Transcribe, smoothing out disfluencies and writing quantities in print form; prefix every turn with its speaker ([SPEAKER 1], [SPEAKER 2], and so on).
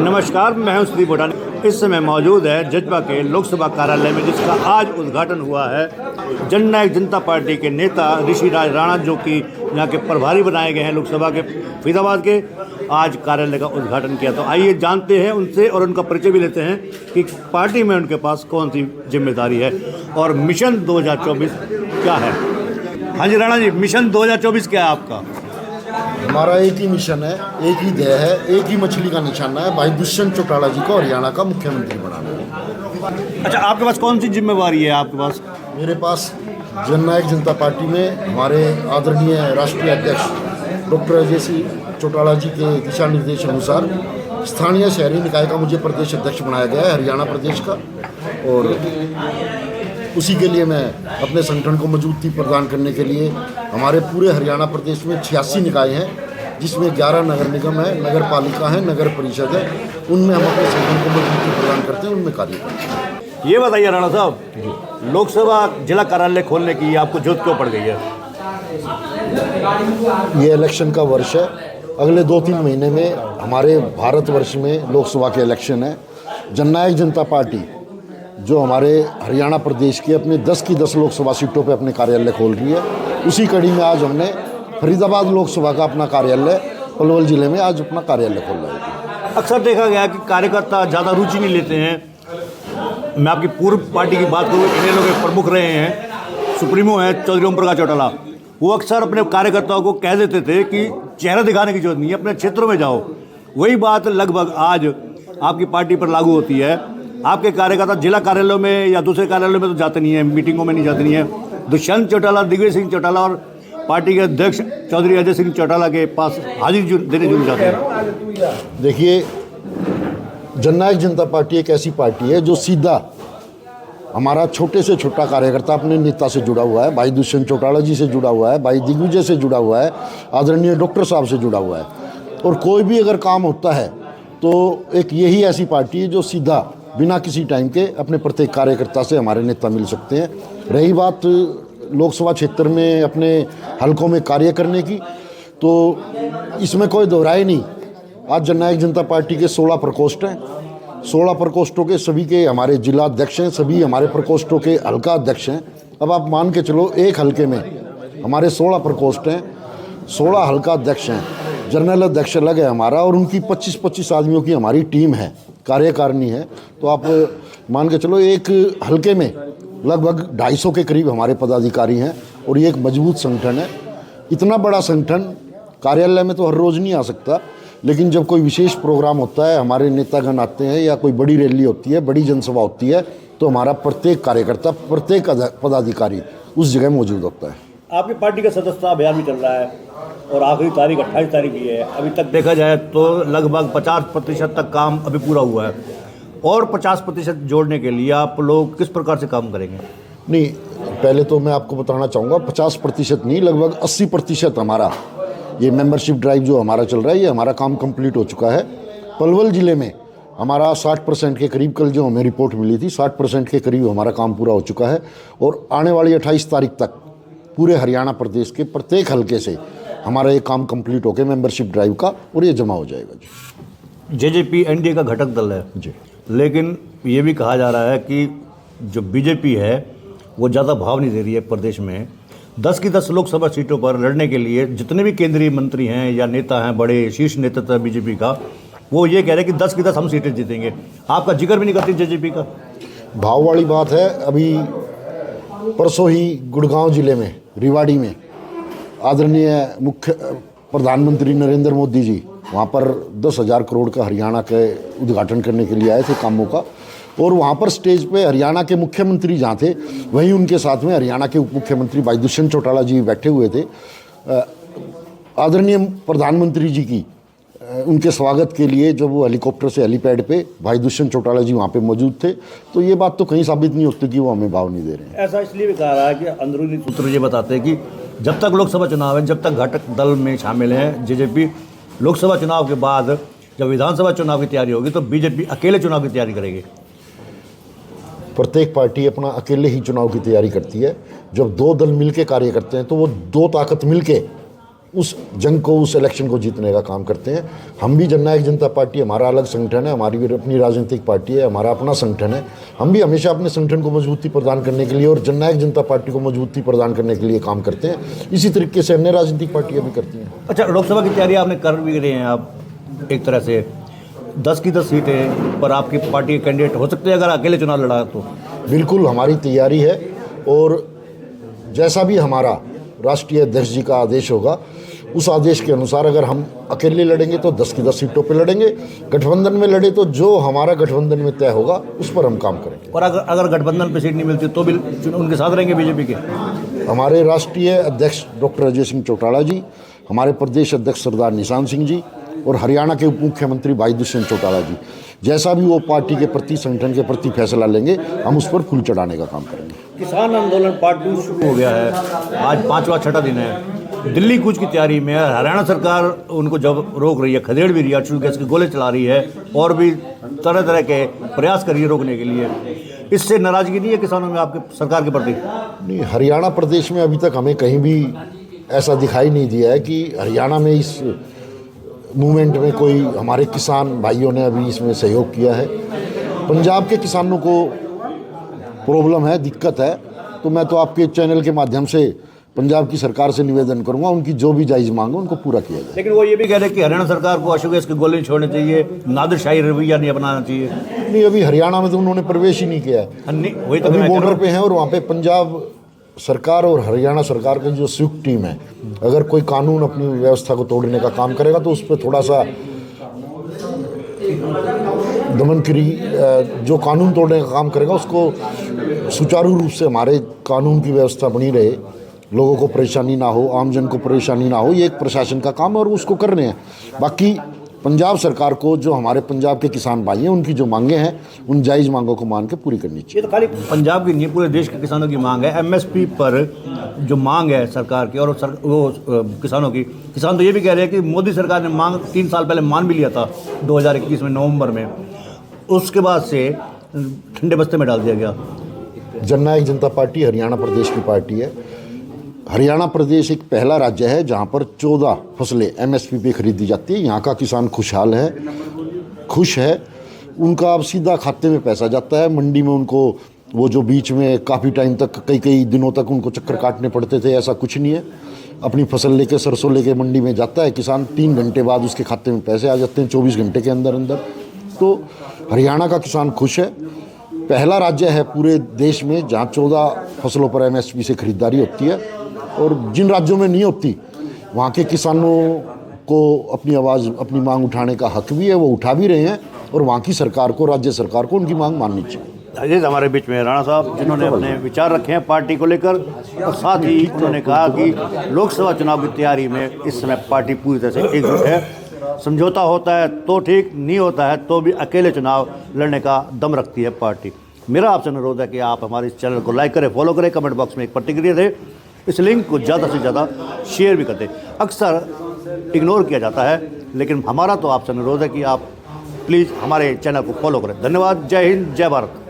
[SPEAKER 1] नमस्कार, मैं हूं सुदीप भोटानी। इस समय मौजूद है जज्बा के लोकसभा कार्यालय में, जिसका आज उद्घाटन हुआ है। जननायक जनता पार्टी के नेता ऋषिराज राणा, जो कि यहाँ के प्रभारी बनाए गए हैं लोकसभा के फरीदाबाद के, आज कार्यालय का उद्घाटन किया। तो आइए जानते हैं उनसे और उनका परिचय भी लेते हैं कि पार्टी में उनके पास कौन सी जिम्मेदारी है और मिशन 2024 क्या है। हाँ जी राणा जी, मिशन 2024 क्या है आपका?
[SPEAKER 2] हमारा एक ही मिशन है, एक ही ध्येय है, एक ही मछली का निशाना है, भाई दुष्यंत चौटाला जी को हरियाणा का मुख्यमंत्री बनाना।
[SPEAKER 1] अच्छा, आपके पास कौन सी जिम्मेवारी है आपके पास?
[SPEAKER 2] मेरे पास जननायक जनता पार्टी में हमारे आदरणीय राष्ट्रीय अध्यक्ष डॉक्टर अजय सिंह चौटाला जी के दिशा निर्देश अनुसार स्थानीय शहरी निकाय का मुझे प्रदेश अध्यक्ष बनाया गया है, हरियाणा प्रदेश का। और उसी के लिए मैं अपने संगठन को मजबूती प्रदान करने के लिए हमारे पूरे हरियाणा प्रदेश में 86 निकाय हैं, जिसमें 11 नगर निगम है, नगर पालिका है, नगर परिषद है। उनमें हम अपने संगठन को मजबूती प्रदान करते हैं, उनमें कार्य करते हैं।
[SPEAKER 1] ये बताइए राणा साहब, लोकसभा जिला कार्यालय खोलने की आपको जरूरत क्यों पड़ गई है?
[SPEAKER 2] ये इलेक्शन का वर्ष है। अगले 2-3 महीने में हमारे भारतवर्ष में लोकसभा के इलेक्शन है। जननायक जनता पार्टी जो हमारे हरियाणा प्रदेश के अपने 10 की 10 लोकसभा सीटों पे अपने कार्यालय खोल रही है, उसी कड़ी में आज हमने फरीदाबाद लोकसभा का अपना कार्यालय पलवल जिले में आज अपना कार्यालय खोला है।
[SPEAKER 1] अक्सर देखा गया कि कार्यकर्ता ज़्यादा रुचि नहीं लेते हैं। मैं आपकी पूर्व पार्टी की बात करूँ, इनेलो के प्रमुख रहे हैं, सुप्रीमो हैं चौधरी ओम प्रकाश चौटाला। वो अक्सर अपने कार्यकर्ताओं को कह देते थे कि चेहरा दिखाने की जरूरत नहीं है, अपने क्षेत्रों में जाओ। वही बात लगभग आज आपकी पार्टी पर लागू होती है। आपके कार्यकर्ता जिला कार्यालयों में या दूसरे कार्यालयों में तो जाते नहीं है, मीटिंगों में नहीं जाते नहीं है। दुष्यंत चौटाला, दिग्विजय सिंह चौटाला और पार्टी के अध्यक्ष चौधरी अजय सिंह चौटाला के पास हाजिरी देने जुड़ जाते हैं।
[SPEAKER 2] देखिए, जननायक जनता पार्टी एक ऐसी पार्टी है जो सीधा हमारा छोटे से छोटा कार्यकर्ता अपने नेता से जुड़ा हुआ है। भाई दुष्यंत चौटाला जी से जुड़ा हुआ है, भाई दिग्विजय से जुड़ा हुआ है, आदरणीय डॉक्टर साहब से जुड़ा हुआ है। और कोई भी अगर काम होता है तो एक यही ऐसी पार्टी है जो सीधा बिना किसी टाइम के अपने प्रत्येक कार्यकर्ता से हमारे नेता मिल सकते हैं। रही बात लोकसभा क्षेत्र में अपने हलकों में कार्य करने की, तो इसमें कोई दोहराई नहीं। आज जननायक जनता पार्टी के 16 प्रकोष्ठ हैं। 16 प्रकोष्ठों के सभी के हमारे जिला अध्यक्ष हैं, सभी हमारे प्रकोष्ठों के हल्का अध्यक्ष हैं। अब आप मान के चलो, एक हल्के में हमारे 16 प्रकोष्ठ हैं, 16 हल्का अध्यक्ष हैं, जनरल अध्यक्ष अलग है हमारा, और उनकी 25-25 आदमियों की हमारी टीम है, कार्यकारिणी है। तो आप मान के चलो, एक हल्के में लगभग 250 के करीब हमारे पदाधिकारी हैं और ये एक मजबूत संगठन है। इतना बड़ा संगठन कार्यालय में तो हर रोज़ नहीं आ सकता, लेकिन जब कोई विशेष प्रोग्राम होता है, हमारे नेतागण आते हैं या कोई बड़ी रैली होती है, बड़ी जनसभा होती है, तो हमारा प्रत्येक कार्यकर्ता, प्रत्येक पदाधिकारी उस जगह मौजूद होता है।
[SPEAKER 1] आपकी पार्टी का सदस्यता अभियान भी चल रहा है और आखिरी तारीख 28 तारीख की है। अभी तक देखा जाए तो लगभग 50% तक काम अभी पूरा हुआ है, और 50% जोड़ने के लिए आप लोग किस प्रकार से काम करेंगे?
[SPEAKER 2] नहीं, पहले तो मैं आपको बताना चाहूँगा, 50% नहीं, लगभग 80% हमारा ये मेंबरशिप ड्राइव जो हमारा चल रहा है, ये हमारा काम कंप्लीट हो चुका है। पलवल ज़िले में हमारा 60% के करीब, कल जो हमें रिपोर्ट मिली थी, 60% के करीब हमारा काम पूरा हो चुका है। और आने वाली 28 तारीख तक पूरे हरियाणा प्रदेश के प्रत्येक हलके से हमारा ये काम कंप्लीट होकर मेंबरशिप ड्राइव का, और ये जमा हो जाएगा जी।
[SPEAKER 1] जेजेपी एनडीए का घटक दल है
[SPEAKER 2] जी,
[SPEAKER 1] लेकिन ये भी कहा जा रहा है कि जो बीजेपी है वो ज़्यादा भाव नहीं दे रही है प्रदेश में। 10 की 10 लोकसभा सीटों पर लड़ने के लिए जितने भी केंद्रीय मंत्री हैं या नेता हैं, बड़े शीर्ष नेतृत्व है बीजेपी का, वो ये कह रहे हैं कि 10 की 10 हम सीटें जीतेंगे। आपका जिक्र भी नहीं करती जेजेपी का।
[SPEAKER 2] भाव वाली बात है। अभी परसों ही गुड़गांव जिले में, रिवाड़ी में, आदरणीय मुख्य प्रधानमंत्री नरेंद्र मोदी जी वहाँ पर 10,000 करोड़ का हरियाणा के उद्घाटन करने के लिए आए थे कामों का। और वहाँ पर स्टेज पे हरियाणा के मुख्यमंत्री जहाँ थे, वहीं उनके साथ में हरियाणा के उप मुख्यमंत्री भाई दुष्यंत चौटाला जी बैठे हुए थे। आदरणीय प्रधानमंत्री जी की उनके स्वागत के लिए जब वो हेलीकॉप्टर से हेलीपैड पे भाई दुष्यंत चौटाला जी वहाँ पे मौजूद थे, तो ये बात तो कहीं साबित नहीं होती कि वो हमें भाव नहीं दे रहे हैं।
[SPEAKER 1] ऐसा इसलिए भी कहा रहा है कि अंदरूनी सूत्र ये बताते हैं कि जब तक लोकसभा चुनाव है, जब तक घटक दल में शामिल हैं जेजेपी, लोकसभा चुनाव के बाद जब विधानसभा चुनाव की तैयारी होगी तो बीजेपी अकेले चुनाव की तैयारी करेगी।
[SPEAKER 2] प्रत्येक पार्टी अपना अकेले ही चुनाव की तैयारी करती है। जब 2 दल मिलके कार्य करते हैं तो वो 2 ताकत मिलके उस जंग को, उस इलेक्शन को जीतने का काम करते हैं। हम भी जननायक जनता पार्टी, हमारा अलग संगठन है, हमारी भी अपनी राजनीतिक पार्टी है, हमारा अपना संगठन है। हम भी हमेशा अपने संगठन को मजबूती प्रदान करने के लिए और जननायक जनता पार्टी को मजबूती प्रदान करने के लिए काम करते हैं। इसी तरीके से अन्य राजनीतिक पार्टियां भी करती हैं।
[SPEAKER 1] अच्छा, लोकसभा की तैयारी आपने कर भी रहे हैं आप एक तरह से, 10 की 10 सीटें पर आपकी पार्टी के कैंडिडेट हो सकते हैं अगर अकेले चुनाव लड़ा तो?
[SPEAKER 2] बिल्कुल हमारी तैयारी है, और जैसा भी हमारा राष्ट्रीय अध्यक्ष जी का आदेश होगा, उस आदेश के अनुसार अगर हम अकेले लड़ेंगे तो 10 की 10 सीटों पे लड़ेंगे, गठबंधन में लड़े तो जो हमारा गठबंधन में तय होगा उस पर हम काम करेंगे।
[SPEAKER 1] और अगर गठबंधन पे सीट नहीं मिलती तो भी उनके साथ रहेंगे बीजेपी के?
[SPEAKER 2] हमारे राष्ट्रीय अध्यक्ष डॉक्टर अजय सिंह चौटाला जी, हमारे प्रदेश अध्यक्ष सरदार निशांत सिंह जी और हरियाणा के उप मुख्यमंत्री भाई दुष्यंत चौटाला जी, जैसा भी वो पार्टी के प्रति, संगठन के प्रति फैसला लेंगे, हम उस पर फूल चढ़ाने का काम करेंगे।
[SPEAKER 1] किसान आंदोलन पार्ट 2 शुरू हो गया है, आज 5वां 6ठा दिन है। दिल्ली कूच की तैयारी में हरियाणा सरकार उनको जब रोक रही है, खदेड़ भी रही है, अश्रु गैस के गोले चला रही है और भी तरह तरह के प्रयास कर रही है रोकने के लिए। इससे नाराजगी नहीं है किसानों में आपके सरकार के प्रति?
[SPEAKER 2] नहीं, हरियाणा प्रदेश में अभी तक हमें कहीं भी ऐसा दिखाई नहीं दिया है कि हरियाणा में इस मूवमेंट में कोई हमारे किसान भाइयों ने अभी इसमें सहयोग किया है। पंजाब के किसानों को प्रॉब्लम है, दिक्कत है, तो मैं तो आपके चैनल के माध्यम से पंजाब की सरकार से निवेदन करूंगा, उनकी जो भी जायज़ मांग है उनको पूरा किया जाए।
[SPEAKER 1] लेकिन वो ये भी कह रहे हैं कि हरियाणा सरकार को अशोक गैस के गोले छोड़ने चाहिए, नादिरशाही रवैया नहीं अपनाना चाहिए।
[SPEAKER 2] नहीं, अभी हरियाणा में तो उन्होंने प्रवेश ही नहीं किया है,
[SPEAKER 1] नहीं, वही तो
[SPEAKER 2] अभी बॉर्डर पे हैं, और वहाँ पे पंजाब सरकार और हरियाणा सरकार की जो संयुक्त टीम है, अगर कोई कानून अपनी व्यवस्था को तोड़ने का काम करेगा तो उस पर थोड़ा सा दमनकारी, जो कानून तोड़ने का काम करेगा उसको सुचारू रूप से हमारे कानून की व्यवस्था बनी रहे, लोगों को परेशानी ना हो, आमजन को परेशानी ना हो, ये एक प्रशासन का काम है और उसको कर रहे हैं। बाकी पंजाब सरकार को, जो हमारे पंजाब के किसान भाई हैं, उनकी जो मांगे हैं, उन जायज़ मांगों को मान के पूरी करनी चाहिए।
[SPEAKER 1] ये तो खाली पंजाब की नहीं, पूरे देश के किसानों की मांग है। एमएसपी पर जो मांग है सरकार की और वो किसानों की, किसान तो ये भी कह रहे हैं कि मोदी सरकार ने मांग 3 साल पहले मान भी लिया था 2021 में नवंबर में, उसके बाद से ठंडे बस्ते में डाल दिया गया।
[SPEAKER 2] जननायक जनता पार्टी हरियाणा प्रदेश की पार्टी है। हरियाणा प्रदेश एक पहला राज्य है जहाँ पर 14 फसलें एमएसपी पे खरीदी जाती है। यहाँ का किसान खुशहाल है, खुश है, उनका अब सीधा खाते में पैसा जाता है। मंडी में उनको वो जो बीच में काफ़ी टाइम तक, कई दिनों तक उनको चक्कर काटने पड़ते थे, ऐसा कुछ नहीं है। अपनी फसल लेके, सरसों लेके मंडी में जाता है किसान, 3 घंटे बाद उसके खाते में पैसे आ जाते हैं, 24 घंटे के अंदर अंदर। तो हरियाणा का किसान खुश है। पहला राज्य है पूरे देश में जहाँ 14 फसलों पर एमएसपी से खरीदारी होती है, और जिन राज्यों में नहीं होती वहाँ के किसानों को अपनी आवाज़, अपनी मांग उठाने का हक भी है, वो उठा भी रहे हैं, और वहाँ की सरकार को, राज्य सरकार को उनकी मांग माननी चाहिए।
[SPEAKER 1] अजीज हमारे बीच में राणा साहब, जिन्होंने अपने विचार रखे हैं पार्टी को लेकर, और साथ ही उन्होंने कहा कि लोकसभा चुनाव की तैयारी में इस समय पार्टी पूरी तरह से एकजुट है। समझौता होता है तो ठीक, नहीं होता है तो भी अकेले चुनाव लड़ने का दम रखती है पार्टी। मेरा आपसे अनुरोध है कि आप हमारे इस चैनल को लाइक करें, फॉलो करें, कमेंट बॉक्स में एक प्रतिक्रिया दें, इस लिंक को ज़्यादा से ज़्यादा शेयर भी कर दें। अक्सर इग्नोर किया जाता है, लेकिन हमारा तो आपसे अनुरोध है कि आप प्लीज़ हमारे चैनल को फॉलो करें। धन्यवाद। जय हिंद, जय भारत।